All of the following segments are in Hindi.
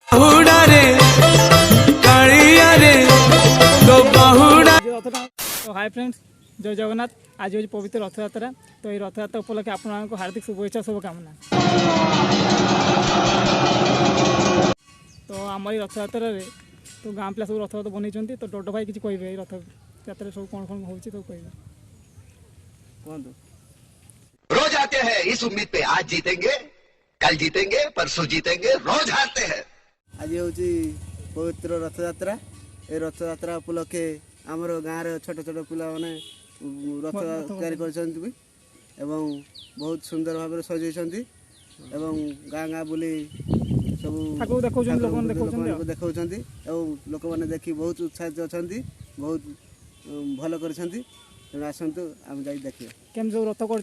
हाय फ्रेंड्स, जय जगन्नाथ। आज हूँ पवित्र रथयात्रा। तो ये रथयात्रा उपलक्षे आपको हार्दिक शुभेच्छा शुभकामना। तो आम ये रथयात्रा तो गाँ पिला सब रथ बन तो डोड भाई किसी कहे रथयात्रा सब कौन कौन हो कहे रोज आते हैं इस उम्मीद पे आज जीतेंगे, कल जीतेंगे, परसों जीतेंगे, रोज हारते हैं। आज हूँ पवित्र रथयात्रा। ये रथयात्रा उपलक्षे आमर गाँव छोट छोट पिला मैंने रथ तैयारी कर बहुत सुंदर भाव सजाई गाँ गाँ बुली सब देखा लोक मैंने देखी बहुत उत्साहित अच्छा बहुत भल कर आसतु आम जा देखिए केम सब रथ कर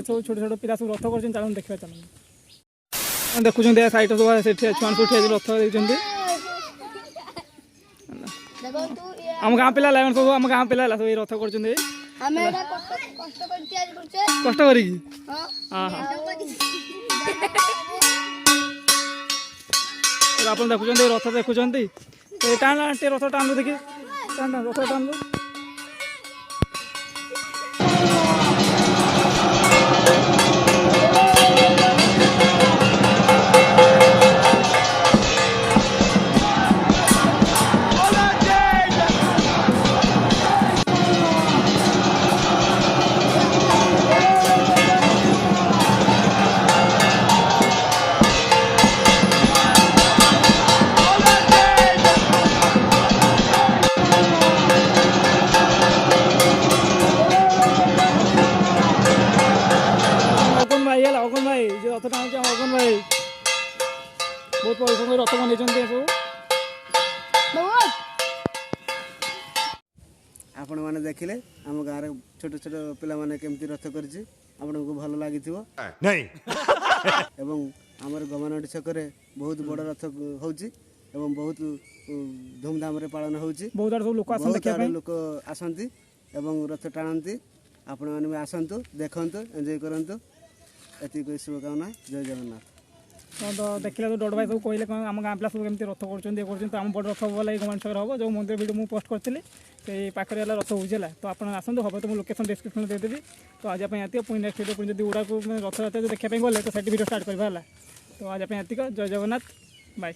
छोट छोट पिला सब रथ कर देखा चल देखुं सैड छुआ सब रथ देते आम गाँ पिला सब आम गाँ पिला सब रथ कर कष्ट कर आप देखुं रथ देखुं टाण रथ टाणु देखिए रथ टाणु अगन भाई जो रथ टाणुचे अगन भाई बहुत परिश्रम रथ बन आपण मैंने देखिले आम गाँव छोट छोट पिला माने केमती रथ कर भल लगी आमर गवर्नमेंट छक बहुत बड़ रथ हो बहुत धूमधाम पालन हो लोक आसती रथ टाणती आपण मैंने आसतु देखु एंजॉय करंतु एति शुभकामना। जय जगन्नाथ। तो देखिए तो डोड भाई सब कहले आम गाँ पिला सब कमी रथ कर आम बड़ रथ बोला गवर्नमेंट छक हम जो मंदिर वीडियो मुझे पोस्ट करी से पाखे रथ होगा तो आप आसतु हम तो लोकेशन डिस्क्रिप्शन देदेवी। तो आज ये पुणी नेक्स्ट वीडियो पुणी जो गुड़ाक रथ देखा गले तो से वीडियो स्टार्ट करवा तो आज ये जय जगन्नाथ बाय।